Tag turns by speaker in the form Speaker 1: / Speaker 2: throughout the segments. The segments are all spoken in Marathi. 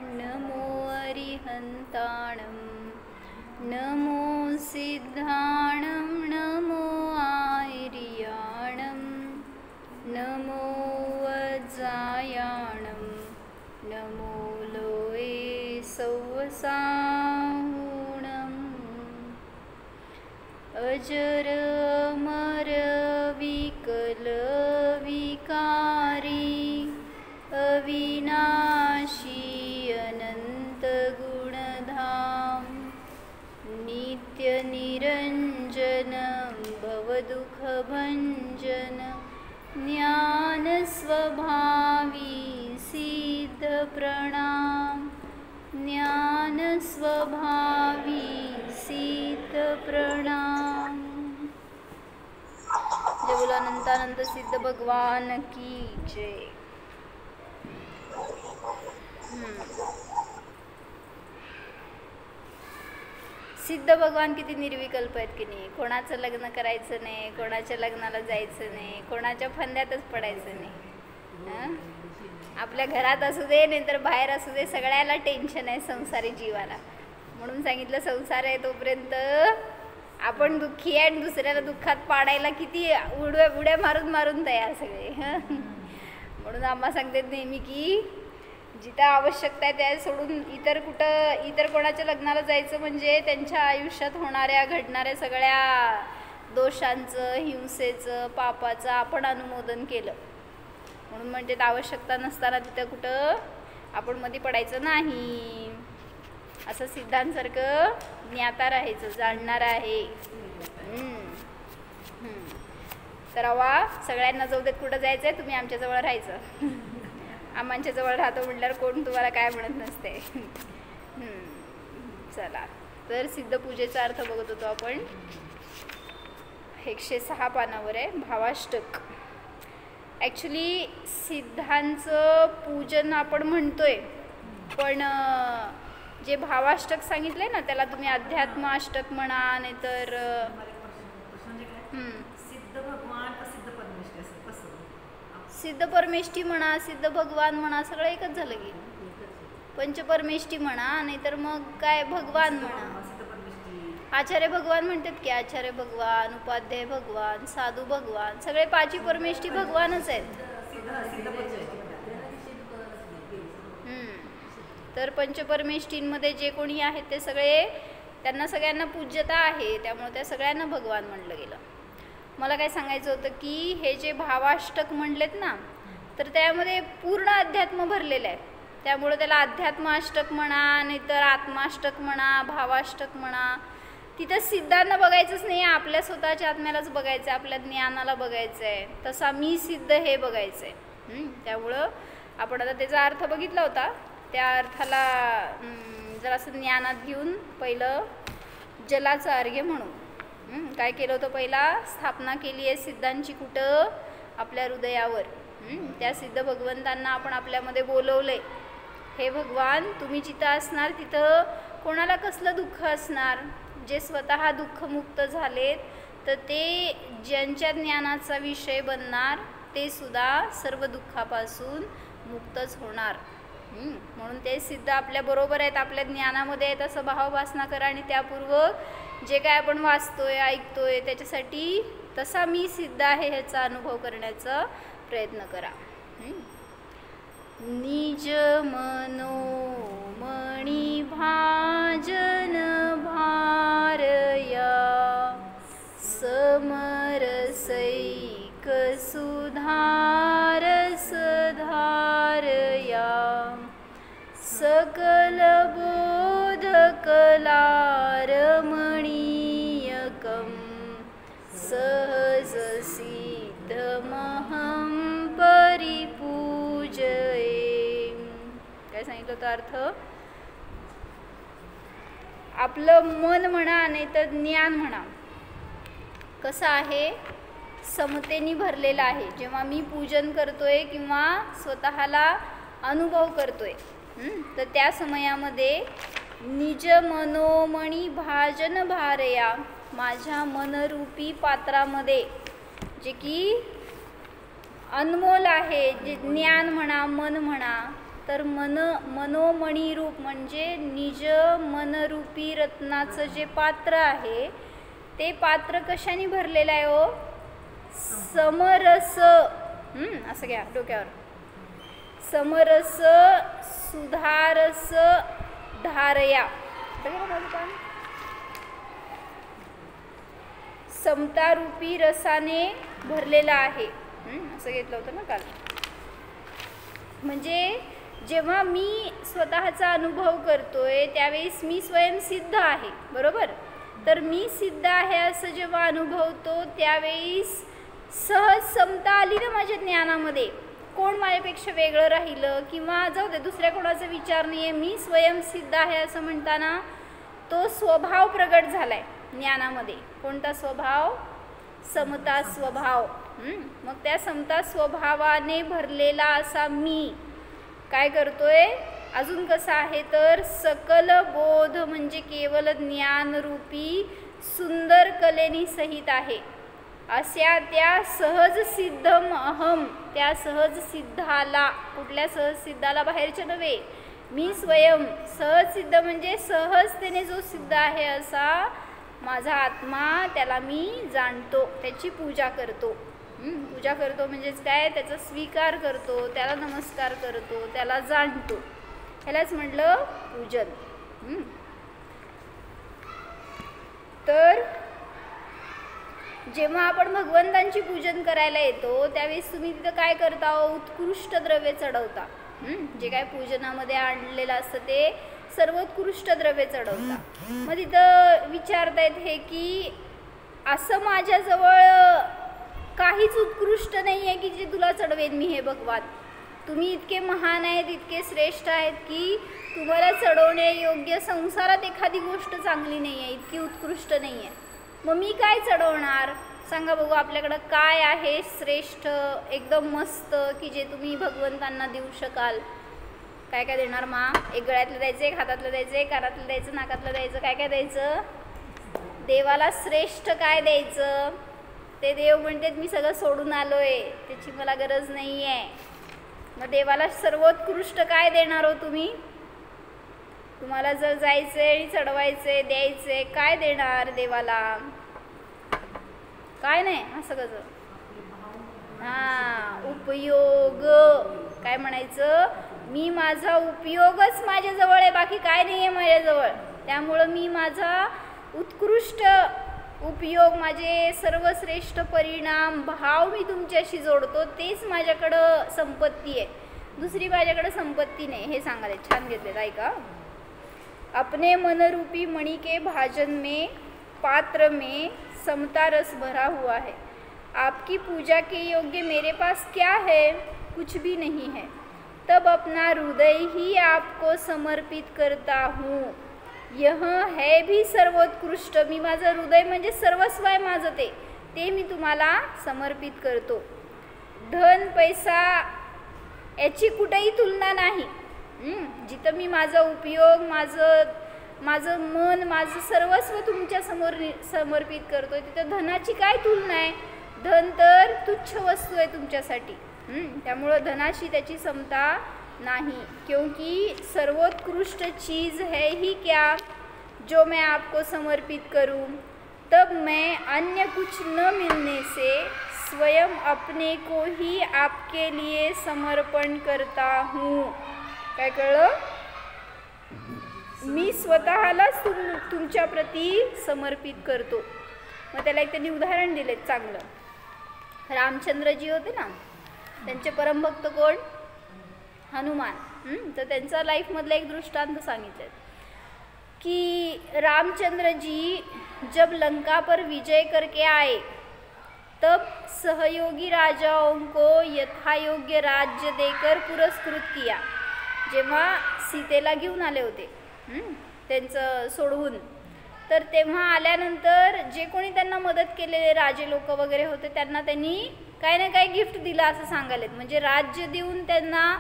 Speaker 1: नमो अरिहन्ताणं नमो सिद्धाणं नमो आर्याणं नमो वज्रायाणं नमो लोये सौवसाहुणम् अजर अमर विकल विकारी अविनाशी अनंत गुणधाम नित्य निरंजन भवदुःखभंजन ज्ञान स्वभावी सिद्ध प्रणाम ज्ञान स्वभावी सिद्ध प्रणाम। जय बोलो अनंतानंत सिद्ध भगवान की जय। सिद्ध भगवान किती निर्विकल्प आहेत की नाही। कोणाचं लग्न करायचं नाही, कोणाच्या लग्नाला जायचं नाही, कोणाच्या फंद्यातच पडायचं नाही। आपल्या घरात असू दे नाही तर बाहेर असू दे, सगळ्याला टेन्शन आहे संसारी जीवाला। म्हणून सांगितलं संसार आहे तोपर्यंत आपण दुःखी आहे आणि दुसऱ्याला दुःखात पाडायला किती उड्या मारून मारून तयार सगळे। म्हणून आम्हा सांगतात नेहमी की जिथं आवश्यकता आहे त्या सोडून इतर कोणाच्या लग्नाला जायचं म्हणजे त्यांच्या आयुष्यात होणाऱ्या घडणाऱ्या सगळ्या दोषांचं, हिंसेचं, पापाचं आपण अनुमोदन केलं। म्हणून म्हणजे आवश्यकता नसताना तिथं कुठं आपण मध्ये पडायचं नाही। असं सिद्धांसारखं ज्ञाता राहायचं, जाणणार आहे। तर अवा सगळ्यांना जाऊ देत, कुठं जायचं आहे, तुम्ही आमच्याजवळ राहायचं। आम्हाच्या जवळ राहतो म्हटल्यावर कोण तुम्हाला काय म्हणत नसते। चला तर सिद्ध पूजेचा अर्थ बघत होतो आपण। 106 पानावर आहे भावाष्टक। ॲक्च्युली सिद्धांचं पूजन आपण म्हणतोय, पण जे भावाष्टक सांगितलंय ना त्याला तुम्ही अध्यात्म अष्टक म्हणा, नाहीतर सिद्ध परमेष्ठी म्हणा, सिद्ध भगवान म्हणा, सगळं एकच झालं की। पंचपरमेष्ठी म्हणा, नाहीतर मग काय भगवान म्हणा। आचार्य भगवान म्हणतात की आचार्य भगवान, उपाध्याय भगवान, साधू भगवान, सगळे पाची परमेष्ठी भगवानच आहेत। तर पंचपरमेष्ठींमध्ये जे कोणी आहेत ते सगळे, त्यांना सगळ्यांना पूज्यता आहे, त्यामुळे त्या सगळ्यांना भगवान म्हणलं गेलं। मला काय सांगायचं होतं की हे जे भावाष्टक म्हणलेत ना, तर त्यामध्ये पूर्ण अध्यात्म भरलेलं आहे। त्यामुळे त्याला अध्यात्म अष्टक म्हणा, नाहीतर आत्माष्टक म्हणा, भावाष्टक म्हणा। तिथं सिद्धांना बघायचंच नाही, आपल्या स्वतःच्या आत्म्यालाच बघायचं आहे, आपल्या ज्ञानाला बघायचं आहे, तसा मी सिद्ध हे बघायचं आहे। त्यामुळं आपण आता त्याचा अर्थ बघितला होता, त्या अर्थाला जरासं ज्ञानात घेऊन पहिलं जलाचं अर्घ्य म्हणू। काय केलं होतं, पहिला स्थापना केली आहे सिद्धांची कुठं, आपल्या हृदयावर। त्या सिद्ध भगवंतांना आपण आपल्यामध्ये बोलवलंय। हे भगवान, तुम्ही जिथं असणार तिथं कोणाला कसलं दुःख असणार, जे स्वतः दुःखमुक्त झालेत तर ते ज्यांच्या ज्ञानाचा विषय बनणार ते सुद्धा सर्व दुःखापासून मुक्तच होणार। म्हणून ते सिद्ध आपल्या बरोबर आहेत, आपल्या ज्ञानामध्ये आहेत असं भावभासना करा आणि त्यापूर्वक जे काय आपण वाचतोय ऐकतोय त्याच्यासाठी तसा मी सिद्ध आहे ह्याचा अनुभव करण्याचा प्रयत्न करा। निज मनोमणी भाजन भारया समरसैक सुधारस धारया सकल बोध कलारमणीयकं सहज सिद्धमहं परिपूजये। काय सांगितलं होतं अर्थ, आपलं मन म्हणा नाही तर ज्ञान म्हणा कसं आहे, समतेने भरलेलं आहे। जेव्हा मी पूजन करतोय किंवा स्वतःला अनुभव करतोय तर त्या समयामध्ये निज मनोमणी भाजन भारया, माझ्या मनरूपी पात्रामध्ये जे की अनमोल आहे, जे ज्ञान म्हणा मन म्हणा तर मनोमणी रूप म्हणजे निज मनरूपी रत्नाचं जे पात्र आहे ते पात्र कशाने भरलेलं आहे हो? समरस, असं घ्या डोक्यावर, समरस सुधारस धारया, समतारूपी रसाने भरलेला आहे, असं घेतलं होतं ना काल. म्हणजे जेव्हा मी स्वतःचा अनुभव करतोय त्यावेळेस मी स्वयंसिद्ध आहे, बरोबर. तर मी सिद्ध आहे असं जेव्हा अनुभवतो त्यावेळेस सहज समता आली ना माझ्या ज्ञानामध्ये. कोण माझ्यापेक्षा वेगळं राहिलं किंवा जाऊ दे दुसऱ्या कोणाचा विचार नाही आहे, मी स्वयंसिद्ध आहे असं म्हणताना तो स्वभाव प्रगट झालाय ज्ञानामध्ये. कोणता स्वभाव? समता स्वभाव. मग त्या समता स्वभावाने भरलेला असा मी काय करतोय? अजून कसा आहे तर सकल बोध म्हणजे केवल ज्ञानरूपी सुंदर कलेनी सहित आहे. अशा त्या सहज सिद्धम अहम, त्या सहज सिद्धाला, कुठल्या सहज सिद्धाला? बाहेरच्या नव्हे, मी स्वयं सहज सिद्ध म्हणजे सहजतेने जो सिद्ध आहे असा माझा आत्मा, त्याला मी जाणतो, त्याची पूजा करतो. पूजा करतो म्हणजेच काय? त्याचा स्वीकार करतो, त्याला नमस्कार करतो, त्याला जाणतो, ह्यालाच म्हटलं पूजन. तर जेव्हा आपण भगवंतांची पूजन करायला येतो त्यावेळेस तुम्ही तिथं काय करता? उत्कृष्ट द्रव्य चढवता. जे काय पूजनामध्ये आणलेलं असतं ते सर्वोत्कृष्ट द्रव्य चढवता. मग तिथं विचारतायत हे की असं माझ्याजवळ काहीच उत्कृष्ट नाही आहे की जे तुला चढवेन मी हे भगवान. तुम्ही इतके महान आहेत, इतके श्रेष्ठ आहेत की तुम्हाला चढवणे योग्य संसारात एखादी गोष्ट चांगली नाही आहे, इतकी उत्कृष्ट नाही आहे. मग मी काय चढवणार? सांगा बघू, आपल्याकडं काय आहे श्रेष्ठ एकदम मस्त की जे तुम्ही भगवंतांना देऊ शकाल? काय काय देणार मा? एक गळ्यातलं द्यायचं, एक हातातलं द्यायचं, एक कानातलं द्यायचं, नाकातलं द्यायचं, काय काय द्यायचं? देवाला श्रेष्ठ काय द्यायचं? ते देव म्हणतात मी सगळं सोडून आलोय, त्याची मला गरज नाही आहे. मग देवाला सर्वोत्कृष्ट काय देणार हो तुम्ही? तुम्हाला जर जायचंय आणि चढवायचंय, द्यायचंय, काय देणार देवाला? काय नाही, असं कसं? उपयोग. काय म्हणायचं? मी माझा उपयोगच माझ्याजवळ आहे, बाकी काय नाही आहे माझ्याजवळ. त्यामुळं मी माझा उत्कृष्ट उपयोग, माझे सर्वश्रेष्ठ परिणाम, भाव मी तुमच्याशी जोडतो, तेच माझ्याकडं संपत्ती आहे, दुसरी माझ्याकडं संपत्ती नाही. हे सांगायला छान घेतलेत, ऐका. अपने मनरूपी मणि के भाजन में पात्र में समता रस भरा हुआ है. आपकी पूजा के योग्य मेरे पास क्या है? कुछ भी नहीं है. तब अपना हृदय ही आपको समर्पित करता हूँ. यह है भी सर्वोत्कृष्ट. मी माझं हृदय म्हणजे सर्वस्व आहे माझं, ते मी तुम्हाला समर्पित करतो. धन पैसा याची कुठेही तुलना नाही. जिथं मी माझा उपयोग, माझं मन, माझं सर्वस्व तुमच्या समोर समर्पित करतोय, तिथं धनाची काय तुलना आहे? धन तर तुच्छ वस्तू आहे तुमच्यासाठी. त्यामुळं धनाशी त्याची समता नहीं, क्योंकि सर्वोत्कृष्ट चीज़ है ही क्या जो मैं आपको समर्पित करूं. तब मैं अन्य कुछ न मिलने से स्वयं अपने को ही आपके लिए समर्पण करता हूँ. काय कळलं? मी स्वतःलाच तुमच्या प्रती समर्पित करतो. मग त्याला एक त्यांनी उदाहरण दिले चांगलं. रामचंद्रजी होते ना, त्यांचे परमभक्त कोण? हनुमान. तर त्यांचा लाईफमधला एक दृष्टांत सांगितलं कि रामचंद्र जी जब लंका पर विजय करके आए तब सहयोगी राजाओं को यथायोग्य राज्य देकर पुरस्कृत किया. जेव्हा सीतेला घेऊन आले होते त्यांचं सोडवून, तर तेव्हा आल्यानंतर जे कोणी त्यांना मदत केलेले राजे लोक वगैरे होते त्यांना त्यांनी काही ना काही गिफ्ट दिलं असं सांगालेत. म्हणजे राज्य देऊन त्यांना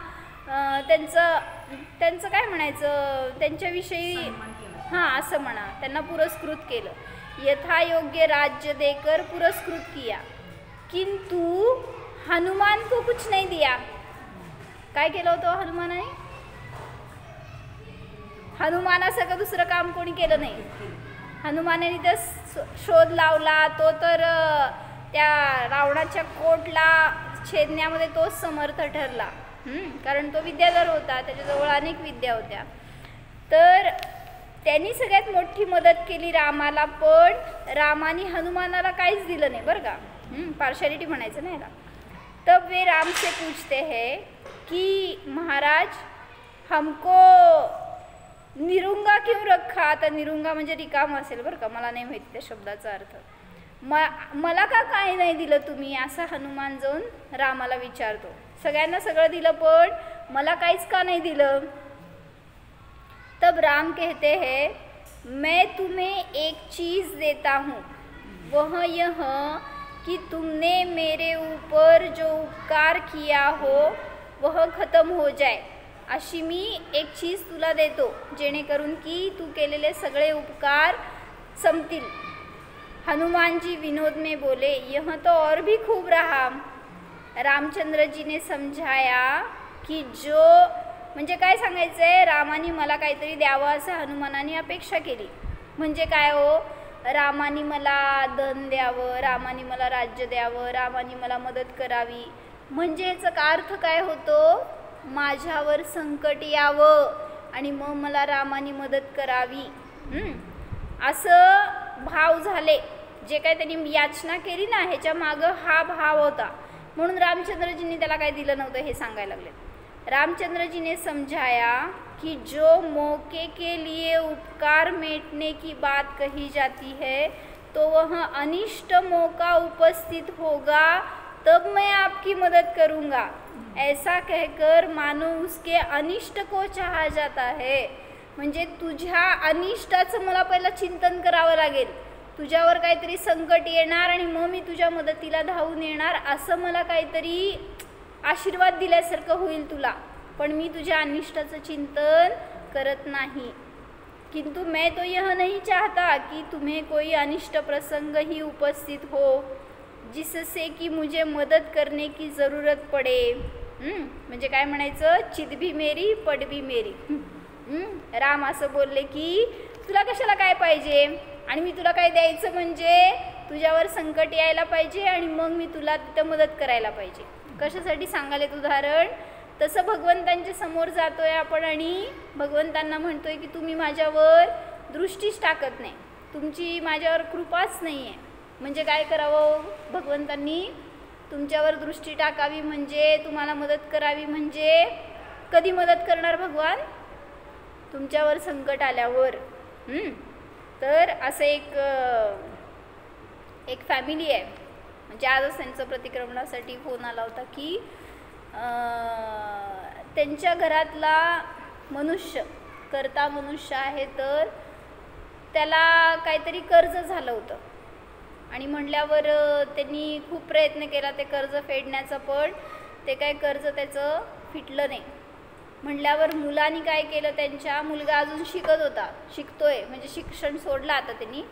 Speaker 1: त्यांचं काय म्हणायचं, त्यांच्याविषयी असं म्हणा, त्यांना पुरस्कृत केलं. यथायोग्य राज्य देकर पुरस्कृत किया, किंतु हनुमान को कुछ नहीं दिया. काय केलं होतं हनुमानाने? हनुमानासारखं दुसरं काम कोणी केलं नाही. हनुमानाने तर शोध लावला, तो तर त्या रावणाच्या कोटला छेदण्यामध्ये तोच समर्थ ठरला, कारण तो विद्याधर होता, त्याच्याजवळ अनेक विद्या होत्या. तर त्यांनी सगळ्यात मोठी मदत केली रामाला, पण रामाने हनुमानाला काहीच दिलं नाही बरं का. पार्शालिटी म्हणायचं नाही का. तब वे राम से पूछते हैं कि महाराज हमको निरुंगा क्यों रखा. आता निरुंगा म्हणजे रिकाम असेल बरं का, मला नाही माहिती त्या शब्दाचा अर्थ. मला का काय नाही दिलं तुम्ही, असं हनुमान जाऊन रामाला विचारतो. सगळ्यांना सगळं दिलं पण मला काहीच का नाही दिलं. तब राम कहते हैं मैं तुम्हें एक चीज़ देता हूँ, वह यह कि तुमने मेरे ऊपर जो उपकार किया हो वह खत्म हो जाए. अशी मी एक चीज तुला देतो जेणेकरून की तू केलेले सगळे उपकार संपतील. हनुमान जी विनोद में बोले यह तो और भी खूब रहा. रामचंद्र जी ने समझाया की जो म्हणजे काय सांगायचंय, रामाने मला काहीतरी द्यावं असं हनुमानाने अपेक्षा केली. म्हणजे काय हो, रामाने मला धन द्यावं, रामाने मला राज्य द्यावं, रामाने मला मदत करावी. म्हणजे याचा अर्थ काय होतो, माझ्यावर संकट यावं आणि मग मला रामाने मदत करावी, असं भाव झाले. जे काय त्यांनी याचना केली ना, ह्याच्या मागं हा भाव होता. म्हणून रामचंद्रजींनी त्याला काय दिलं नव्हतं हे सांगायला लागले. रामचंद्र जी ने समझाया कि जो मौके के लिए उपकार मेटने की बात कही जाती है तो वह अनिष्ट मौका उपस्थित होगा तब मैं आपकी मदद करूँगा. ऐसा कहकर मानो उसके अनिष्ट को चाहा जाता है. म्हणजे तुझ्या अनिष्टाचं मला पहिलं चिंतन करावं लागेल. तुझ्यावर काहीतरी संकट येणार आणि मग मी तुझ्या मदतीला धावून येणार, असं मला काहीतरी आशीर्वाद दिल्यासारखं होईल तुला, पण मी तुझ्या अनिष्टाचं चिंतन करत नाही. किंतु मैं तो यह नहीं चाहता कि तुम्हें कोई अनिष्ट प्रसंग ही उपस्थित हो जिससे कि मुझे मदत करने की ज़रूरत पडे. म्हणजे काय म्हणायचं, चित भी मेरी पड भी मेरी. राम असं बोलले की तुला कशाला काय पाहिजे आणि मी तुला काय द्यायचं, म्हणजे तुझ्यावर संकट यायला पाहिजे आणि मग मी तुला तिथं मदत करायला पाहिजे. कशासाठी सांगाले उदाहरण, तसं भगवंतांच्या समोर जातोय आपण आणि भगवंतांना म्हणतोय की तुम्ही माझ्यावर दृष्टीच टाकत नाही, तुमची माझ्यावर कृपाच नाही आहे. म्हणजे काय करावं, भगवंतांनी तुमच्यावर दृष्टी टाकावी, म्हणजे तुम्हाला मदत करावी. म्हणजे कधी मदत करणार भगवान, तुमच्यावर संकट आल्यावर. तर असं एक फॅमिली आहे, म्हणजे आजच त्यांचं प्रतिक्रमणासाठी फोन आला होता की त्यांच्या घरातला मनुष्य करता मनुष्य आहे, तर त्याला काहीतरी कर्ज झालं होतं आणि म्हणल्यावर त्यांनी खूप प्रयत्न केला ते कर्ज फेडण्याचा, पण ते काय कर्ज त्याचं फिटलं नाही. म्हणल्यावर मुलांनी काय केलं, त्यांच्या मुलगा अजून शिकतोय म्हणजे शिक्षण सोडलं आता त्यांनी,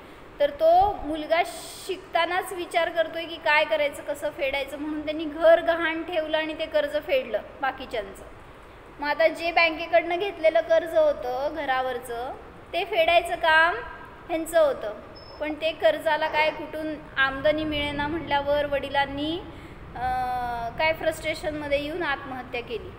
Speaker 1: तर तो मुलगा शिकतानाच विचार करतोय की काय करायचं, कसं फेडायचं, म्हणून त्यांनी घर गहाण ठेवलं आणि ते कर्ज फेडलं बाकीच्यांचं. मग आता जे बँकेकडनं घेतलेलं कर्ज होतं घरावरचं ते फेडायचं काम ह्यांचं होतं, पण ते कर्जाला काय कुठून आमदनी मिळेना. म्हटल्यावर वडिलांनी काय फ्रस्ट्रेशनमध्ये येऊन आत्महत्या केली.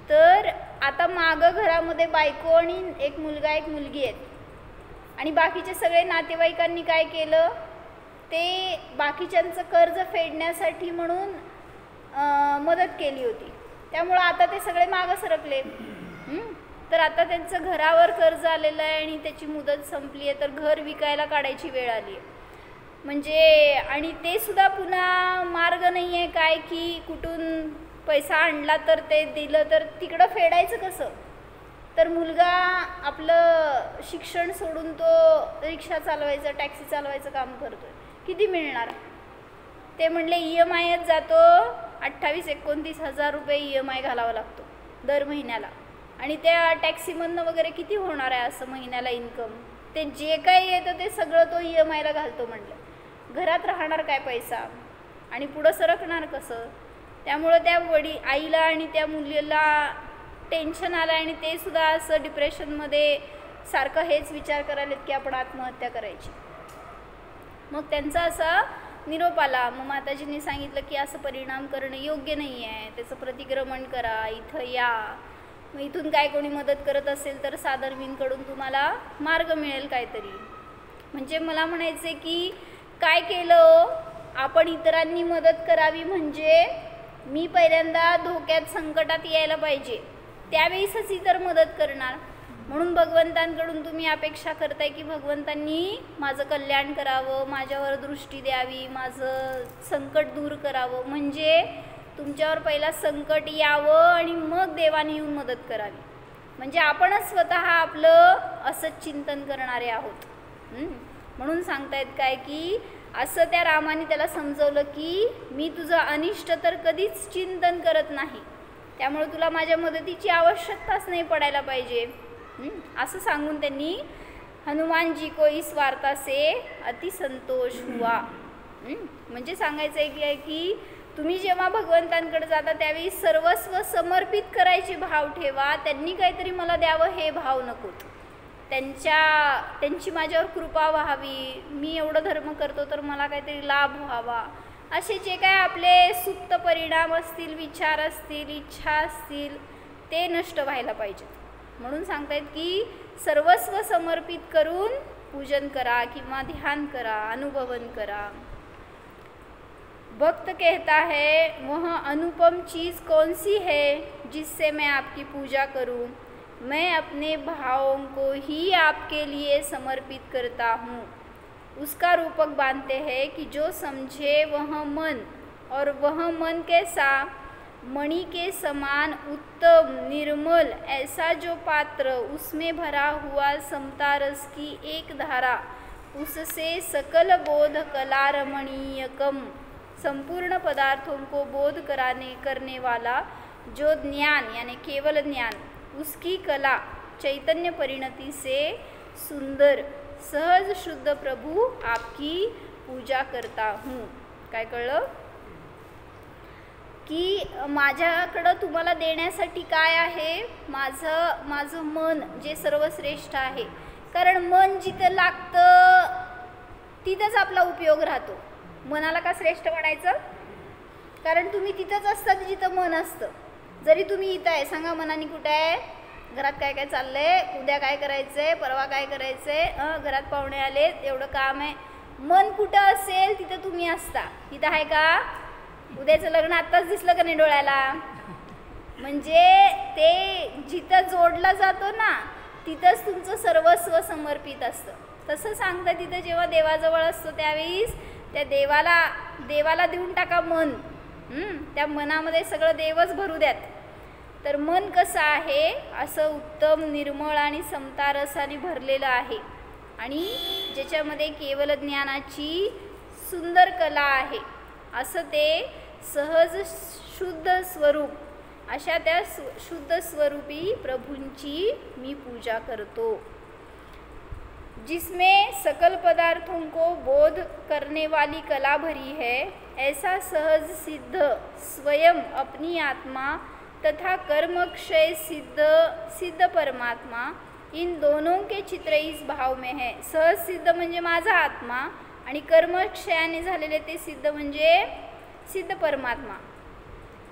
Speaker 1: तर आता मागं घरामध्ये बायको आणि एक मुलगा एक मुलगी आहेत आणि बाकीचे सगळे नातेवाईकांनी काय केलं, ते बाकीच्यांचं कर्ज फेडण्यासाठी म्हणून मदत केली होती. त्यामुळं आता ते सगळे मागं सरकले. तर आता त्यांचं घरावर कर्ज आलेलं आहे आणि त्याची मुदत संपली आहे, तर घर विकायला काढायची वेळ आली आहे. म्हणजे आणि ते सुद्धा पुन्हा मार्ग नाही आहे काय की कुठून पैसा आणला तर ते दिलं, तर तिकडं फेडायचं कसं. तर मुलगा आपलं शिक्षण सोडून तो रिक्षा चालवायचं टॅक्सी चालवायचं काम करतोय, किती मिळणार. ते म्हणले EMIच जातो, 28-29 हजार रुपये EMI घालावा लागतो दर महिन्याला, आणि त्या टॅक्सीमधनं वगैरे किती होणार आहे असं महिन्याला इन्कम. ते जे काही येतं ते सगळं तो EMIला घालतो. म्हणलं घरात राहणार काय पैसा आणि पुढं सरकणार कसं. त्यामुळं त्या आईला आणि त्या मुलीला टेन्शन आलं आणि ते सुद्धा असं डिप्रेशनमध्ये सारखं हेच विचार करायलेत की आपण आत्महत्या करायची. मग त्यांचा असा निरोप आला. मग माताजींनी सांगितलं की असं परिणाम करणं योग्य नाही आहे, त्याचं प्रतिक्रमण करा, इथं या. मग इथून काय कोणी मदत करत असेल तर साधर्मींकडून तुम्हाला मार्ग मिळेल काहीतरी. म्हणजे मला म्हणायचं की काय केलं आपण, इतरांनी मदत करावी म्हणजे मी पहिल्यांदा धोक्यात संकटात यायला पाहिजे, त्यावेळेसच इतर मदत करणार. म्हणून भगवंतांकडून तुम्ही अपेक्षा करताय की भगवंतांनी माझं कल्याण करावं, माझ्यावर दृष्टी द्यावी, माझं संकट दूर करावं. म्हणजे तुमच्यावर पहिला संकट यावं आणि मग देवाने येऊन मदत करावी. म्हणजे आपणच स्वतः आपलं असंच चिंतन करणारे आहोत. म्हणून सांगतायत काय की असं त्या रामाने त्याला समजवलं की मी तुझं अनिष्ट तर कधीच चिंतन करत नाही, त्यामुळे तुला माझ्या मदतीची आवश्यकताच नाही पडायला पाहिजे. असं सांगून त्यांनी हनुमानजी को इस वार्ता से अति संतोष हुआ. म्हणजे सांगायचं आहे की तुम्ही जेव्हा भगवंतांकडे जाता त्यावेळी सर्वस्व समर्पित करायचे भाव ठेवा. त्यांनी काहीतरी मला द्यावं हे भाव नकोत. त्यांची माझ्यावर कृपा व्हावी, मी एवढं धर्म करतो तर मला काहीतरी लाभ व्हावा, असे जे काय आपले सुप्त परिणाम असतील, विचार असतील, इच्छा असतील, ते नष्ट व्हायला पाहिजेत. म्हणून सांगतायत की सर्वस्व समर्पित करून पूजन करा किंवा ध्यान करा, अनुभवन करा. भक्त कहता है वह अनुपम चीज़ कौन सी है जिससे मैं आपकी पूजा करूं. मैं अपने भावों को ही आपके लिए समर्पित करता हूँ. उसका रूपक बांधते हैं कि जो समझे वह मन, और वह मन कैसा, मणि के समान उत्तम निर्मल, ऐसा जो पात्र उसमें भरा हुआ समता रस की एक धारा, उससे सकल बोध कला रमणीयकम, संपूर्ण पदार्थों को बोध करने वाला जो ज्ञान यानी केवल ज्ञान, उसकी कला चैतन्य परिणति से सुंदर सहज शुद्ध प्रभु आपकी पूजा करता हूँ. काय कळलं की माझ्याकडं तुम्हाला देण्यासाठी काय आहे, माझं मन जे सर्वश्रेष्ठ आहे. कारण मन जिथं लागतं तिथंच आपला उपयोग राहतो. मनाला का श्रेष्ठ म्हणायचं, कारण तुम्ही तिथंच असतात जिथं मन असतं. जरी तुम्ही इथं आहे, सांगा मनाने कुठे आहे, घरात काय काय चाललंय, उद्या काय करायचंय, परवा काय करायचंय, घरात पाहुणे आले, एवढं काम आहे. मन कुठं असेल तिथं तुम्ही असता. तिथं आहे का, उद्याचं लग्न आत्ताच दिसलं का नाही डोळ्याला. म्हणजे ते जिथं जोडला जातो ना तिथंच तुमचं सर्वस्व समर्पित असतं. तसं सांगतं तिथं जेव्हा देवाजवळ असतो त्यावेळीस त्या देवाला देऊन टाका मन. त्या मनामध्ये सगळं देवच भरू द्यात. तर मन कसं आहे, असं उत्तम निर्मळ आणि समता रसाने भरलेलं आहे आणि ज्याच्यामध्ये केवल ज्ञानाची सुंदर कला आहे. असं ते सहज शुद्ध स्वरूप, अशा त्या शुद्ध स्वरूपी प्रभूंची मी पूजा करतो. जिसमें सकल पदार्थों को बोध करने वाली कला भरी है, ऐसा सहज सिद्ध स्वयं अपनी आत्मा तथा कर्मक्षय सिद्ध परमात्मा, इन दोनों के चित्र इस भाव में है. सहज सिद्ध म्हणजे माझा आत्मा आणि कर्मक्षयाने झालेले ते सिद्ध म्हणजे सिद्ध परमात्मा.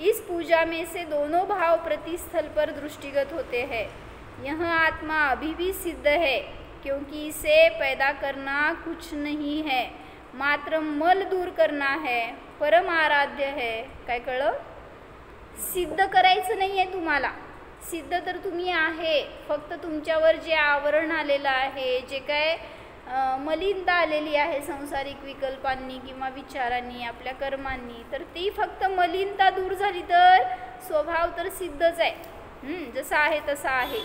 Speaker 1: इस पूजा में से दोनों भाव प्रतिस्थल पर दृष्टिगत होते हैं. यह आत्मा अभी भी सिद्ध है क्योंकि इसे पैदा करना कुछ नहीं है, मात्र मल दूर करना है, परम आराध्य है. काय कळलं, सिद्ध करायचं नाही आहे तुम्हाला. सिद्ध तर तुम्ही आहे, फक्त तुमच्यावर जे आवरण आलेलं आहे, जे काय मलिनता आलेली आहे सांसारिक विकल्पांनी किंवा विचारांनी, आपल्या कर्मांनी, तर ती फक्त मलिनता दूर झाली तर स्वभाव तर सिद्धच आहे. जसा आहे तसा आहे.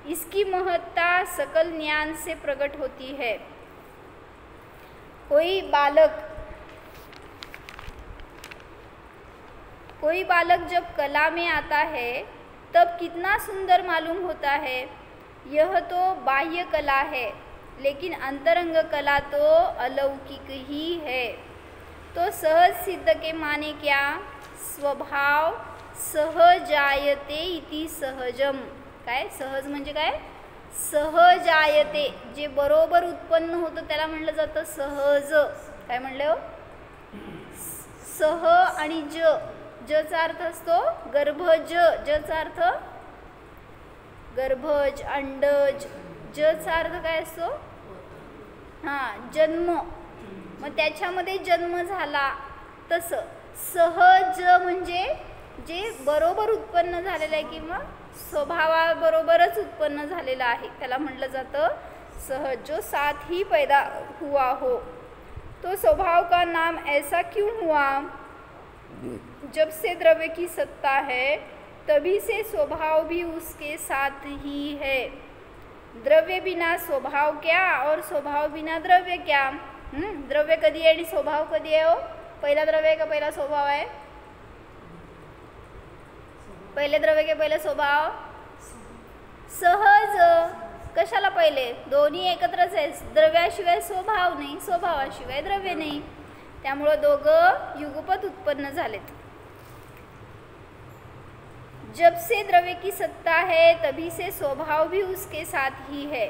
Speaker 1: इसकी महत्ता सकल ज्ञान से प्रकट होती है. कोई बालक जब कला में आता है तब कितना सुंदर मालूम होता है. यह तो बाह्य कला है, लेकिन अंतरंग कला तो अलौकिक ही है. तो सहज सिद्ध के माने क्या, स्वभाव सहजायते इति सहजम. काय सहज म्हणजे काय? सहजायते, जे बरोबर उत्पन्न होतं त्याला म्हणलं जातं सहज. काय म्हणलं? सह आणि जचा अर्थ असतो गर्भज. जचा अर्थ गर्भज, अंडज. जचा अर्थ काय असतो? हां, जन्म. मग त्याच्यामध्ये जन्म झाला तसं. सहज म्हणजे जे बरोबर उत्पन्न झालेलं आहे किंवा स्वभावाबरोबरच उत्पन्न झालेलं आहे त्याला म्हटलं जातं सहज. जो साथ ही पैदा हुआ हो तो स्वभाव का नाम ऐसा क्यों हुआ? जब से द्रव्य की सत्ता है तभी से स्वभाव भी उसके साथ ही है. द्रव्य बिना स्वभाव क्या और स्वभाव बिना द्रव्य क्या? द्रव्य कधी आहे आणि स्वभाव कधी आहे? हो, पहिला द्रव्य आहे का पहिला स्वभाव आहे? पहिले द्रव्य के पहिले स्वभाव? सहज. कशाला पहिले? दोन्ही एकत्रच आहे. द्रव्याशिवाय स्वभाव नाही, स्वभावाशिवाय द्रव्य नाही. त्यामुळं दोघं युगपत उत्पन्न झालेत. जब से द्रव्य की सत्ता है तभी से स्वभाव भी उसके साथ ही है.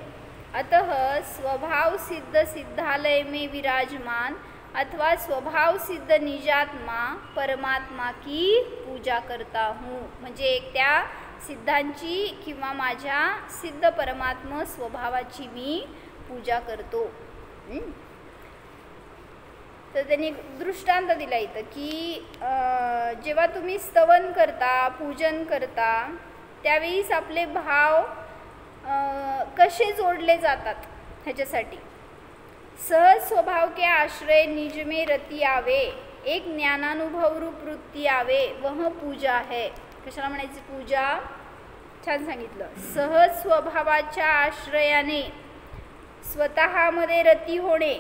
Speaker 1: अतः स्वभाव सिद्ध सिद्धालय में विराजमान अथवा स्वभाव सिद्ध निजात्मा परमात्मा की पूजा करता हूँ. म्हणजे एक त्या सिद्धांची किंवा माझ्या सिद्ध परमात्मा स्वभावाची मी पूजा करतो. तर त्यांनी दृष्टांत दिला इथं की जेव्हा तुम्ही स्तवन करता, पूजन करता त्यावेळीस आपले भाव कसे जोडले जातात ह्याच्यासाठी. सहज स्वभाव के आश्रय निज में रती आवे, एक ज्ञानानुभव रूप वृत्ती आवे, वह पूजा है. कशाला म्हणायची पूजा? छान सांगितलं. सहज स्वभावाच्या आश्रयाने स्वतःमध्ये रती होणे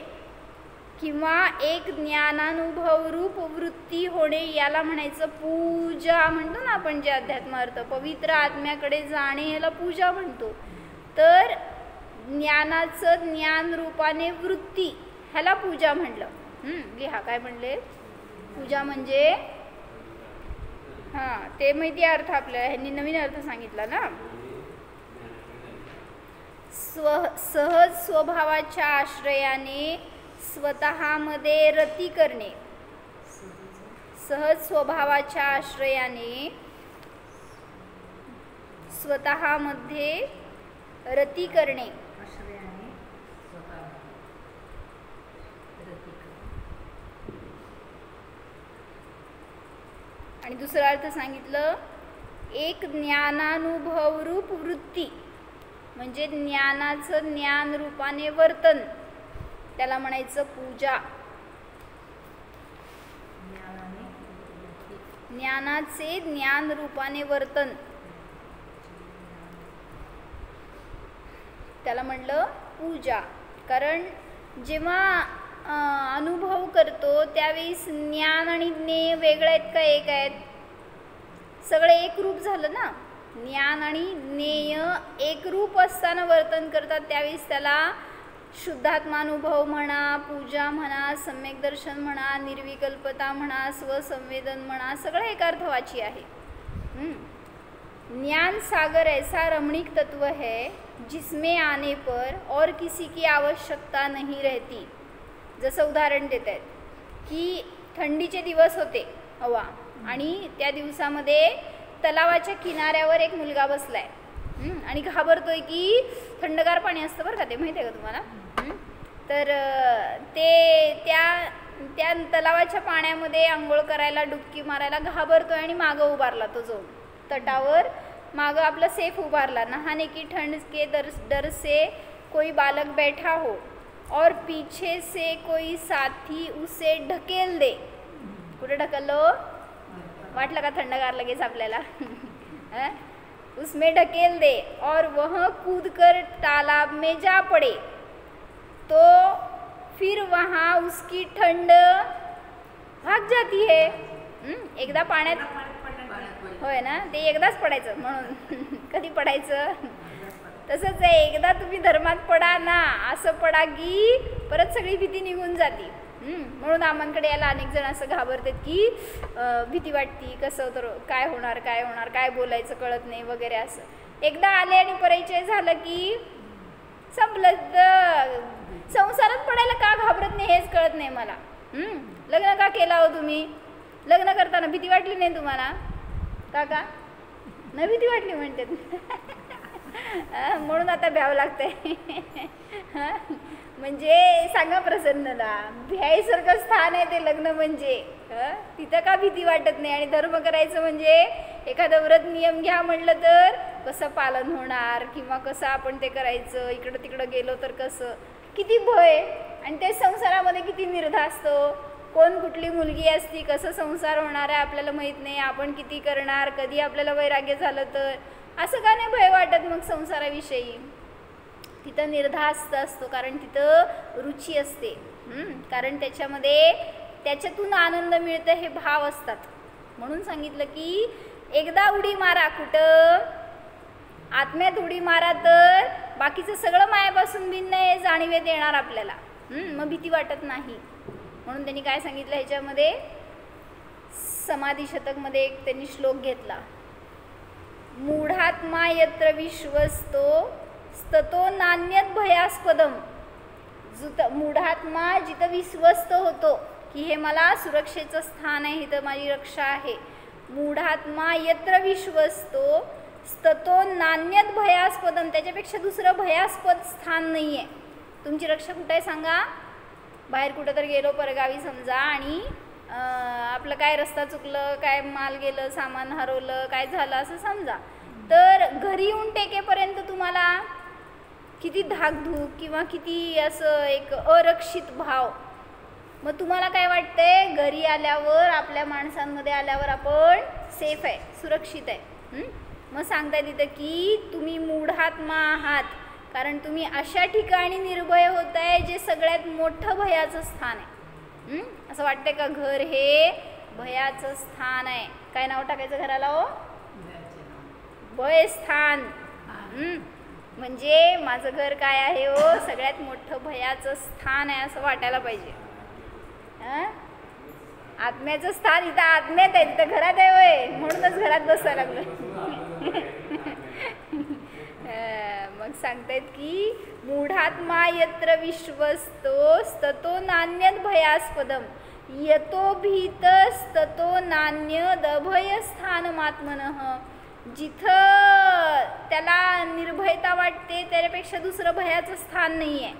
Speaker 1: किंवा एक ज्ञानानुभव रूप वृत्ती होणे याला म्हणायचं पूजा. म्हणतो ना आपण जे अध्यात्म अर्थ, पवित्र आत्म्याकडे जाणे याला पूजा म्हणतो. तर ज्ञानाचं ज्ञान रूपाने वृत्ती ह्याला पूजा म्हणलं. लिहा काय म्हणले? पूजा म्हणजे हां, ते माहिती अर्थ आपल्याला ह्यांनी नवीन अर्थ सांगितला ना. सहज स्वभावाच्या आश्रयाने स्वतःमध्ये रती करणे. सहज स्वभावाच्या आश्रयाने स्वतःमध्ये रती करणे. आणि दुसरा अर्थ सांगितलं एक ज्ञानानुभव रूप वृत्ती म्हणजे ज्ञानाचं ज्ञान रूपाने वर्तन त्याला म्हणायचं पूजा. ज्ञानाचे ज्ञान रूपाने वर्तन त्याला म्हणलं पूजा. कारण जेव्हा अनुभव करतो त्यावेळेस ज्ञान आणि ज्ञेय वेगळे आहेत का एक आहेत? सगळे एक रूप झालं ना. ज्ञान आणि ज्ञेय एक रूप असताना वर्तन करतात त्यावेळेस त्याला शुद्धात्मानुभव म्हणा, पूजा म्हणा, सम्यक दर्शन म्हणा, निर्विकल्पता म्हणा, स्वसंवेदन म्हणा, सगळं एक अर्थवाची आहे. ज्ञान सागर ऐसा रमणीक तत्व है जिसमें आने पर और किसी की आवश्यकता नहीं रहती. जसं उदाहरण देत आहेत की थंडीचे दिवस होते हवा आणि त्या दिवसामध्ये तलावाच्या किनाऱ्यावर एक मुलगा बसलाय आणि घाबरतोय की थंडगार पाणी असतं बरं का, ते माहिती आहे का तुम्हाला? तर ते त्या तलावाच्या पाण्यामध्ये आंघोळ करायला, डुबकी मारायला घाबरतोय आणि मागं उभारला तो जाऊन तटावर. मागं आपला सेफ उभारला. नहाने की ठंड के डर से कोई बालक बैठा हो और पीछे से कोई साथी उसे ढकेल दे. कुठे ढकललो? वाटलं का थंडगार लगेच आपल्याला? उसमें ढकेल दे और वह कूदकर तालाब में जा पड़े तो फिर वहाँ उसकी ठंड भाग जाती है. एकदा पाण्यात होय ना, ते एकदाच पडायचं म्हणून. कधी पडायचं? तसंच आहे, एकदा तुम्ही धर्मात पडा ना, असं पडा की परत सगळी भीती निघून जाते. म्हणून आम्हांकडे यायला अनेक जण असं घाबरतात की भीती वाटती, कसं तर काय होणार काय बोलायचं कळत नाही वगैरे असं. एकदा आले आणि परिचय झालं की संपलं. संसारात पडायला का घाबरत नाही हेच कळत नाही मला. लग्न का केला हो तुम्ही? लग्न करताना भीती वाटली नाही तुम्हाला? का न भीती वाटली म्हणते म्हणून आता भ्यावं लागतंय. म्हणजे सांगा प्रसन्नला, भ्यायसारखं स्थान आहे ते लग्न म्हणजे. तिथं का भीती वाटत नाही? आणि धर्म करायचं म्हणजे एखादं व्रत नियम घ्या म्हटलं तर कसं पालन होणार, किंवा कसं आपण ते करायचं, इकडं तिकडं गेलो तर कसं, किती भय. आणि ते संसारामध्ये किती निर्धार असतो. कोण कुठली मुलगी असती, कसं संसार होणार आहे आपल्याला माहीत नाही, आपण किती करणार, कधी आपल्याला वैराग्य झालं तर. असं का नाही भय वाटत मग संसाराविषयी? तिथं निर्धास्त असतो, कारण तिथं रुची असते. कारण त्याच्यातून आनंद मिळतं, हे भाव असतात. म्हणून सांगितलं की एकदा उडी मारा, कुठं? आत्म्यात उडी मारा, तर बाकीचं सगळं मायापासून भिन्न आहे जाणीवेत येणार आपल्याला. मग भीती वाटत नाही. म्हणून त्यांनी काय सांगितलं ह्याच्यामध्ये, समाधी शतकमध्ये एक त्यांनी श्लोक घेतला, मूढात्मा यत्र विश्वस्तो स्ततो नान्यत भयास्पदम. मूढात्मा जिथं विश्वस्त होतो की हे मला सुरक्षेचं स्थान आहे, इथं माझी रक्षा आहे. मूढात्मा यत्र विश्वस्तो स्ततो नान्यत भयास्पदम. त्याच्यापेक्षा दुसरं भयास्पद स्थान नाही आहे. तुमची रक्षा कुठं आहे सांगा? बाहेर कुठं तर गेलो परगावी समजा, आणि आपलं काय रस्ता चुकलं, काय माल गेलं, सामान हरवलं, काय झालं असं समजा, तर घरी येऊन टेकेपर्यंत तुम्हाला किती धाकधूक किंवा किती असं एक अरक्षित भाव. मग तुम्हाला काय वाटतंय? घरी आल्यावर, आपल्या माणसांमध्ये आल्यावर आपण सेफ आहे, सुरक्षित आहे. मग सांगताय तिथं की तुम्ही मूढात्मा आहात, कारण तुम्ही अशा ठिकाणी निर्भय होताय जे सगळ्यात मोठं भयाचं स्थान आहे. असं वाटतंय का घर हे भयाचं स्थान आहे? काय नाव टाकायचं घराला हो? भय स्थान. म्हणजे माझं घर काय आहे हो? सगळ्यात मोठं भयाचं स्थान आहे असं वाटायला पाहिजे. आत्म्याचं स्थान इथं आत्म्यात आहे, तिथं घरात आहे होय, म्हणूनच घरात बसायला लागलं. मग सांगतायत की मूढात्मा यत्र विश्वस्तो स्ततो नान्यद भयास्पदम यतो भीत स्ततो नान्यद अभयस्थानमात्मनः. जिथं त्याला निर्भयता वाटते त्यापेक्षा दुसरं भयाचं स्थान नाही आहे,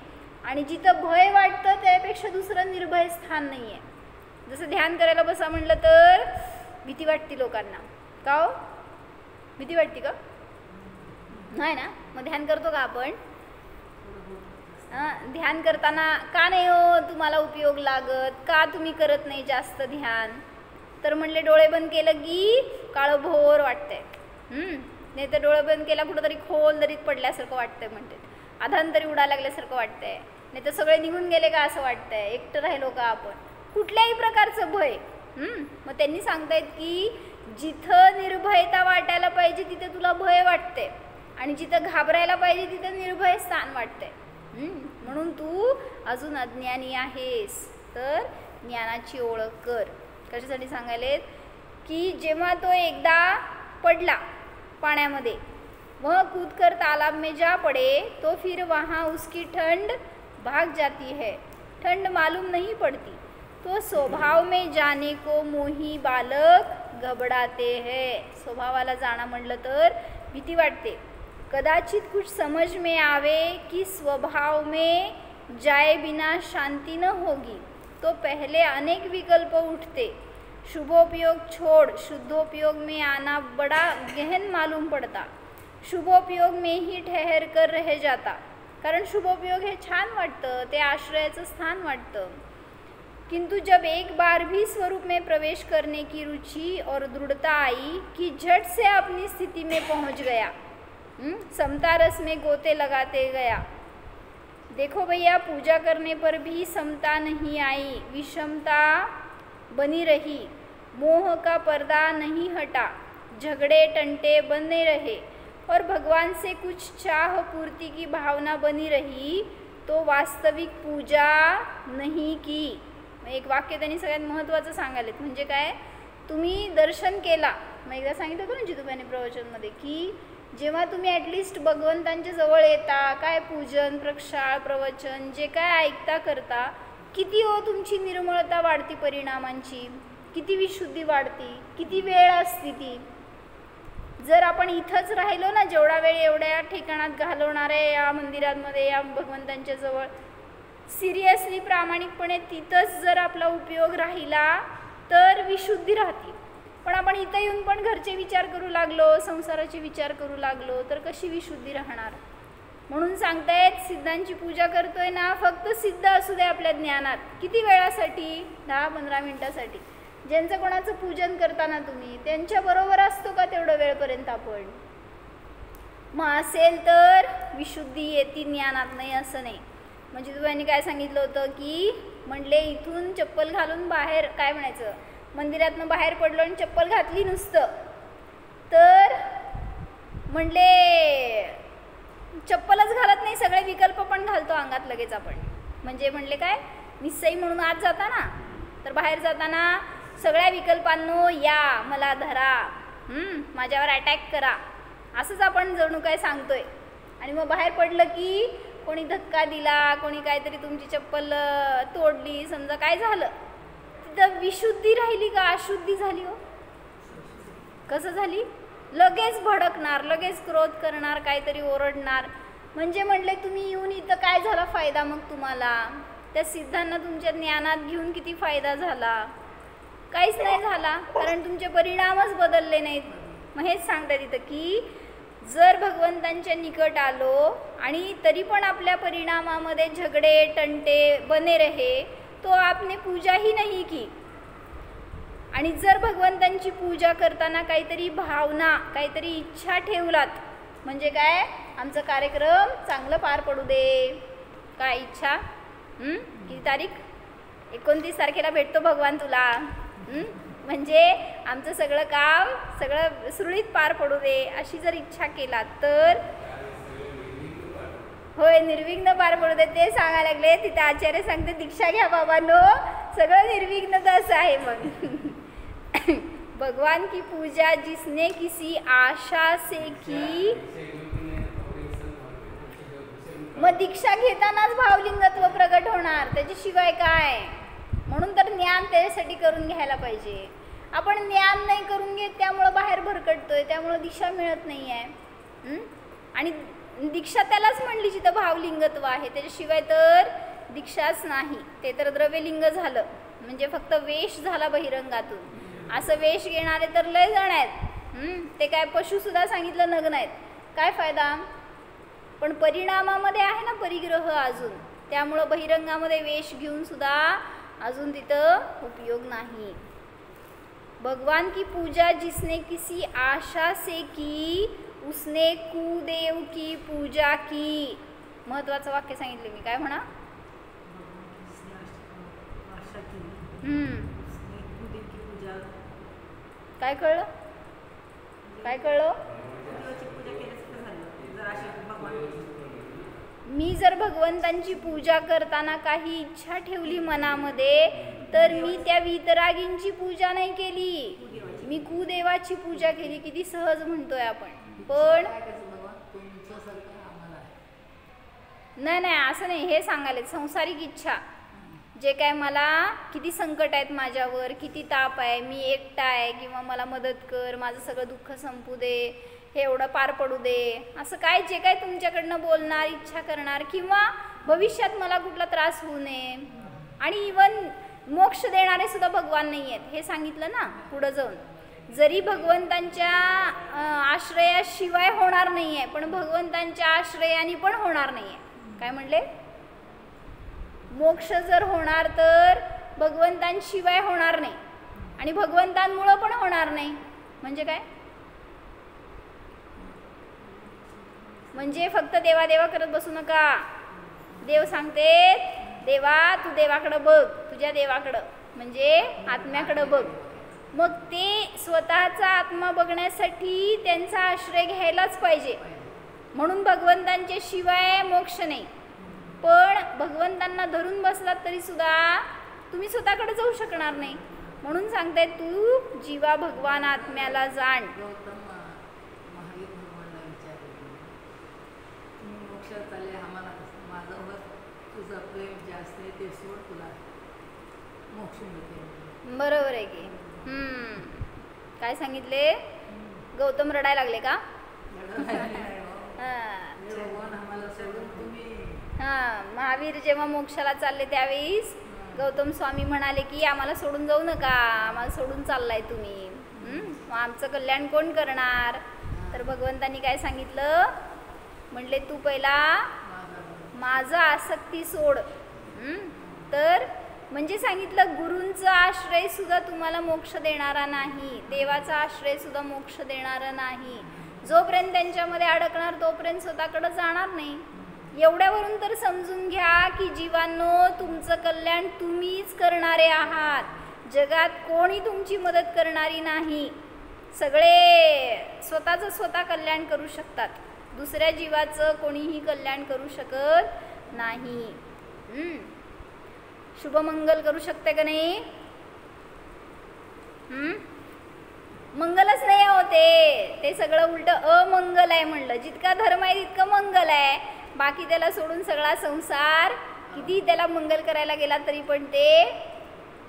Speaker 1: आणि जिथं भय वाटतं त्यापेक्षा दुसरं निर्भय स्थान नाही आहे. जसं ध्यान करायला बसा म्हटलं तर भीती वाटते लोकांना. का हो? भीती वाटते का? नाही ना? मग ध्यान करतो का आपण? ध्यान करताना का नाही हो तुम्हाला उपयोग लागत? का तुम्ही करत नाही जास्त ध्यान? तर म्हणले डोळे बंद केलं की काळं भोर वाटतंय. नाही तर डोळे बंद केला कुठंतरी खोल दरीत पडल्यासारखं वाटतंय, म्हणते अधांतरी उडायला लागल्यासारखं वाटतंय, नाही तर सगळे निघून गेले का असं वाटतंय, एकटं राहिलो का आपण, कुठल्याही प्रकारचं भय. मग त्यांनी सांगतायत की जिथं निर्भयता वाटायला पाहिजे तिथे तुला भय वाटते, आणि जिथं घाबरायला पाहिजे तिथं निर्भय स्थान वाटते. म्हणून तू अजून अज्ञानी आहेस, तर ज्ञानाची ओळख कर. कशासाठी सांगायलेत की जेव्हा तो एकदा पडला पाण्यामध्ये, वह कूद कर तालाब में जा पड़े तो फिर वहाँ उसकी ठंड भाग जाती है, ठंड मालूम नहीं पड़ती, तो स्वभाव में जाने को मोही बालक घबराते हैं. स्वभावाला जाणं म्हटलं तर भीती वाटते. कदाचित कुछ समझ में आवे कि स्वभाव में जाए बिना शांति न होगी, तो पहले अनेक विकल्प उठते. शुभोपयोग छोड़ शुद्धोपयोग में आना बड़ा गहन मालूम पड़ता. शुभोपयोग में ही ठहर कर रह जाता. कारण शुभोपयोग हे छान वाटतं, ते आश्रयाचं स्थान वाटतं. किंतु जब एक बार भी स्वरूप में प्रवेश करने की रुचि और दृढ़ता आई कि झट से अपनी स्थिति में पहुंच गया, समता रस में गोते लगाते गया. देखो भैया, पूजा करने पर भी समता नहीं आई, विषमता बनी रही, मोह का पर्दा नहीं हटा, झगड़े टंटे बने रहे और भगवान से कुछ चाह पूर्ति की भावना बनी रही, तो वास्तविक पूजा नहीं की. एक वाक्य त्यांनी सगळ्यात महत्त्वाचं सांगायलेत, म्हणजे काय, तुम्ही दर्शन केला, मग एकदा सांगितलं होतं ना जितूबाईंनी प्रवचनमध्ये, की जेव्हा तुम्ही ॲटलिस्ट भगवंतांच्या जवळ येता, काय पूजन प्रक्षाळ प्रवचन जे काय ऐकता करता, किती तुमची निर्मळता वाढती परिणामांची, किती विशुद्धी वाढती, किती वेळ असती ती. जर आपण इथंच राहिलो ना, जेवढा वेळ एवढ्या ठिकाणात घालवणार आहे या मंदिरांमध्ये, या भगवंतांच्या जवळ, सिरियसली प्रामाणिकपणे तिथंच जर आपला उपयोग राहिला तर विशुद्धी राहते. पण आपण इथं येऊन पण घरचे विचार करू लागलो, संसाराचे विचार करू लागलो, तर कशी विशुद्धी राहणार. म्हणून सांगतायत सिद्धांची पूजा करतोय ना, फक्त सिद्ध असू दे आपल्या ज्ञानात. किती वेळासाठी? 10-15 मिनिटासाठी. ज्यांचं कोणाचं पूजन करताना तुम्ही त्यांच्याबरोबर असतो का तेवढं वेळपर्यंत आपण? मग असेल तर विशुद्धी येते ज्ञानात, नाही असं नाही. म्हणजे तुम्ही काय सांगितलं होतं की म्हणले इथून चप्पल घालून बाहेर, काय म्हणायचं, मंदिरातनं बाहेर पडलो आणि चप्पल घातली नुसतं, तर म्हणले चप्पलच घालत नाही, सगळे विकल्प पण घालतो अंगात लगेच आपण. म्हणजे म्हणले काय, निश्चयी म्हणून आत जाताना, तर बाहेर जाताना सगळ्या विकल्पांनो या, मला धरा, माझ्यावर अटॅक करा, असंच आपण जणू काय सांगतोय. आणि मग बाहेर पडलं की कोणी धक्का दिला, कोणी काहीतरी तुमची चप्पल तोडली, समजा काय झालं, तिथं विशुद्धी राहिली का अशुद्धी झाली? हो, कसं झाली? लगेच भडकणार, लगेच क्रोध करणार, काहीतरी ओरडणार. म्हणजे म्हणले तुम्ही येऊन इथं काय झाला फायदा मग तुम्हाला? त्या सिद्धांना तुमच्या ज्ञानात घेऊन किती फायदा झाला? काहीच नाही झाला, कारण तुमचे परिणामच बदलले नाहीत. मग हेच सांगतात तिथं की जर भगवंतांच्या निकट आलो आणि तरी पण आपल्या परिणामामध्ये झगडे टंटे बने रहे, तो आपने पूजा ही नाही की. आणि जर भगवंतांची पूजा करताना काहीतरी भावना, काहीतरी इच्छा ठेवलात, म्हणजे काय, आमचा कार्यक्रम चांगलं पार पडू दे, काय इच्छा, किती तारीख, 29 तारखेला भेटतो भगवान तुला, म्हणजे आमचं सगळं काम सगळं सुरळीत पार पडू दे, अशी जर इच्छा केला तर होय, निर्विघ्न पार पडू दे, ते सांगायला लागले. तिथे आचार्य सांगते दीक्षा घ्या बाबांनो, सगळं निर्विघ्न असं आहे. मग भगवान की पूजा जिसने किसी आशा से की, मग दीक्षा घेतानाच भावलिंगत्व प्रगट होणार, त्याच्याशिवाय काय. म्हणून तर ज्ञान त्याच्यासाठी करून घ्यायला पाहिजे. आपण ज्ञान नाही करून घेत, त्यामुळं बाहेर भरकटतोय, त्यामुळं दिशा मिळत नाही आहे. आणि दीक्षा त्यालाच म्हणली जिथं भावलिंगत्व आहे, त्याच्याशिवाय तर दीक्षाच नाही. ते तर द्रव्यलिंग झालं, म्हणजे फक्त वेश झाला बहिरंगातून. असं वेश घेणारे तर लय जण आहेत, ते काय पशुसुद्धा सांगितलं नग्न आहेत, काय फायदा. पण परिणामामध्ये आहे ना परिग्रह अजून, त्यामुळं बहिरंगामध्ये वेश घेऊन सुद्धा अजून तिथं उपयोग नाही. भगवान की पूजा जिसने किसी आशा से की, उसने कुदेव की पूजा की. महत्वाचं वाक्य सांगितले मी, काय म्हणा, काय कळलं, काय कळलं. मी जर भगवंतांची पूजा करताना काही इच्छा ठेवली मनामध्ये, तर मी त्या वितरागींची पूजा नाही केली, मी कुदेवाची पूजा केली. किती सहज म्हणतोय आपण. पण नाही, असं नाही, हे सांगायला संसारिक इच्छा, जे काय मला किती संकट आहेत माझ्यावर, किती ताप आहे, मी एकटा आहे, किंवा मला मदत कर, माझं सगळं दुःख संपू दे, हे एवढं पार पडू दे, असं काय जे काय तुमच्याकडनं बोलणार, इच्छा करणार, किंवा भविष्यात मला कुठला त्रास होऊ नये. आणि इवन मोक्ष देणारे सुद्धा भगवान नाही आहेत, हे सांगितलं ना पुढं जाऊन. जरी भगवंतांच्या आश्रयाशिवाय होणार नाही आहे, पण भगवंतांच्या आश्रयाने पण होणार नाही आहे. काय म्हणले, मोक्ष जर होणार तर भगवंतांशिवाय होणार नाही, आणि भगवंतांमुळं पण होणार नाही. म्हणजे काय, म्हणजे फक्त देवा देवा करत बसू नका. देव सांगते देवा तू देवाकडं बघ, तुझ्या देवाकडं म्हणजे आत्म्याकडं बघ. मग ते स्वतःचा आत्मा बघण्यासाठी त्यांचा आश्रय घ्यायलाच पाहिजे. म्हणून भगवंतांच्या शिवाय मोक्ष नाही. पण भगवंतांना धरून बसलात तरी सुद्धा तुम्ही स्वतःकडे जाऊ शकणार नाही. म्हणून सांगताय तू जीवा भगवान आत्म्याला जाण.
Speaker 2: गौतम महावीर भगवानला विचारले, तुम्ही मोक्षात चालले, आम्हाला माझ्यावर तुझं प्रेम जास्त आहे, ते सोड, तुला मोक्ष मिळते.
Speaker 1: बरोबर आहे की. काय सांगितले? गौतम रडायला लागले का? महावीर जेव्हा मोक्षाला चालले त्यावेळेस गौतम स्वामी म्हणाले की आम्हाला सोडून जाऊ नका, आम्हाला सोडून चाललाय तुम्ही, मग आमचं कल्याण कोण करणार? तर भगवंतांनी काय सांगितलं? म्हणले तू पहिला माझा आसक्ती सोड. तर म्हणजे सांगितलं गुरूंचा आश्रय सुद्धा तुम्हाला मोक्ष देणारा नाही, देवाचा आश्रय सुद्धा मोक्ष देणारा नाही. जोपर्यंत त्यांच्यामध्ये अडकणार तोपर्यंत स्वतःकडे जाणार नाही. एवढ्यावरून तर समजून घ्या की जीवांनो, तुमचं कल्याण तुम्हीच करणारे आहात. जगात कोणी तुमची मदत करणारी नाही. सगळे स्वतःचं स्वतः कल्याण करू शकतात, दुसऱ्या जीवाचं कोणीही कल्याण करू शकत नाही. शुभमंगल करू शकते का नाही? मंगलच नाही होते, ते सगळं उलट अमंगल आहे. म्हणलं जितका धर्म आहे तितकं मंगल आहे. बाकी त्याला सोडून सगळा संसार किती त्याला मंगल करायला गेला तरी पण ते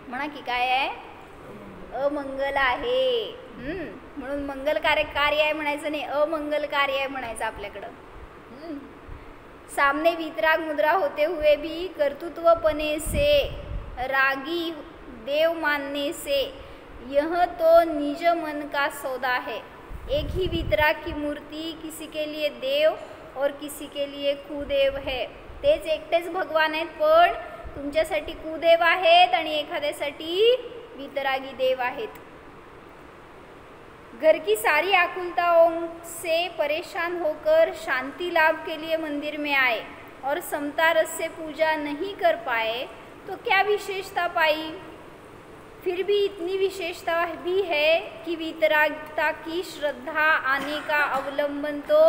Speaker 1: म्हणा की काय आहे? अमंगल आहे. म्हणून मंगल कार्य आहे म्हणायचं नाही, अमंगल कार्य आहे म्हणायचं आपल्याकडं. सामने वितराग मुद्रा होते हुए भी कर्तृत्वपने से रागी देव मानने से यह तो निज मन का सौदा है. एक ही वितराग की मूर्ति किसी के लिए देव और किसी के लिए कुदेव है. तेच एकटेच भगवान आहेत, पण तुमच्यासाठी कुदेव आहेत आणि एखाद्यासाठी वितरागी देव आहेत. घर की सारी आकुलताओं से परेशान होकर शांति लाभ के लिए मंदिर में आए और समता रस से पूजा नहीं कर पाए तो क्या विशेषता पाई? फिर भी इतनी विशेषता भी है कि वितरागता की श्रद्धा आने का अवलंबन तो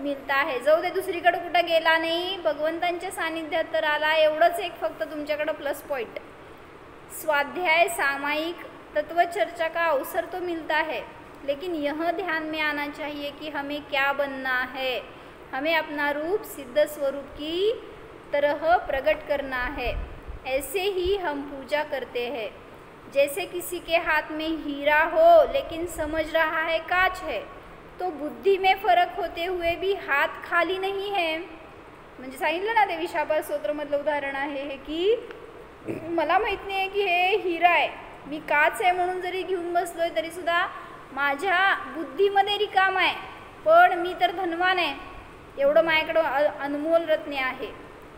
Speaker 1: मिळता है. जाऊ दे, दुसरीकडे कुठं गेला नाही, भगवंतांच्या सानिध्यात तर आला. एवढंच एक फक्त तुमच्याकडं प्लस पॉइंट. स्वाध्याय सामायिक तत्व चर्चा का अवसर तो मिलता है, लेकिन यह ध्यान में आना चाहिए कि हमें क्या बनना है. हमें अपना रूप सिद्ध स्वरूप की तरह प्रकट करना है. ऐसे ही हम पूजा करते हैं. जैसे किसी के हाथ में हीरा हो लेकिन समझ रहा है कांच है, तो बुद्धी में फरक होते हुए भी हात खाली नहीं है. म्हणजे सांगितलं ना ते विशापा स्तोत्रमधलं उदाहरण आहे हे की मला माहीत नाही आहे की हे हिरा आहे, मी काच आहे म्हणून जरी घेऊन बसलोय तरीसुद्धा माझ्या बुद्धीमध्ये रिकाम आहे, पण मी तर धनवान आहे, एवढं माझ्याकडं अनमोल रत्ने आहे.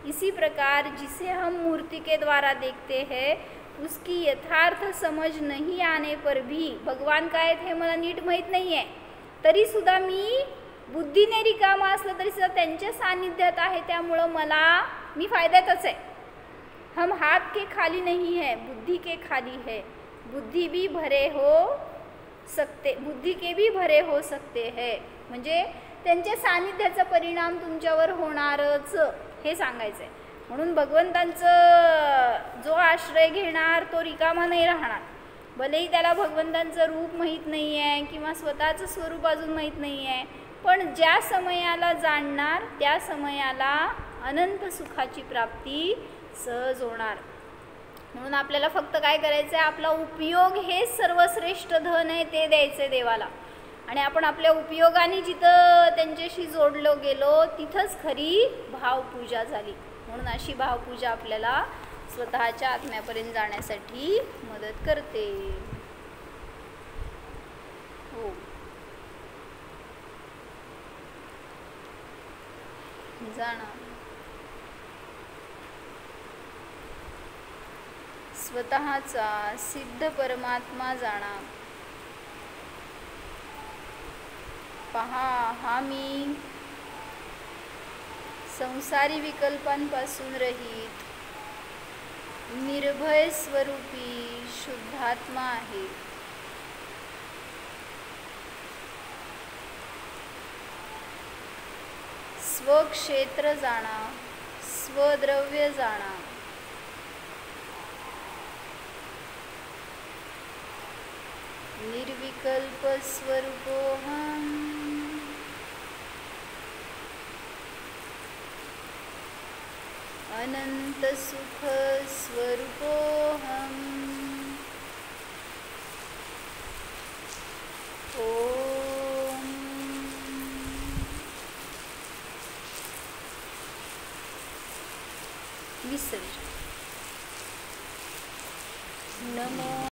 Speaker 1: इसी प्रकार जिसे हम मूर्ति के द्वारा देखते हैं उसकी यथार्थ समझ नहीं आने पर भी भगवान काय आहेत हे मला नीट माहीत नाही आहे, तरीसुद्धा मी बुद्धीने रिकामा असलं तरीसुद्धा त्यांच्या सानिध्यात आहे, त्यामुळं मी फायद्यातच आहे. हम हाथ के खाली नहीं है, बुद्धि के खाली है. बुद्धि के भी भरे हो सकते हैं. म्हणजे त्यांच्या सानिध्याचा परिणाम तुमच्यावर होणारच हे सांगायचं आहे. म्हणून भगवंतांचं जो आश्रय घेणार तो रिकामा नाही राहणार. भलेही त्याला भगवंतांचं रूप माहीत नाही आहे किंवा स्वतःचं स्वरूप अजून माहीत नाही आहे, पण ज्या समयाला जाणणार त्या समयाला अनंत सुखाची प्राप्ती सहज होणार. म्हणून आपल्याला फक्त काय करायचं आहे, आपला उपयोग हे सर्वश्रेष्ठ धन आहे ते द्यायचं देवाला. आणि आपण आपल्या उपयोगाने जिथं त्यांच्याशी जोडलो गेलो तिथंच खरी भावपूजा झाली. म्हणून अशी भावपूजा आपल्याला स्वतःच्या आत्म्यापर्यंत जाण्यासाठी मदत करते. हो, जाणा स्वतःचा सिद्ध परमात्मा जाणा. पहा, हा मी संसारी विकल्पांपासून रहित निर्भय स्वरूपी शुद्धात्मा आहे. स्वक्षेत्र जाणा, स्वद्रव्य जाणा. निर्विकल्पस्वरूपोऽहम् अनन्तसुखस्वरूपोऽहम् ॐ विसर्जन। नमो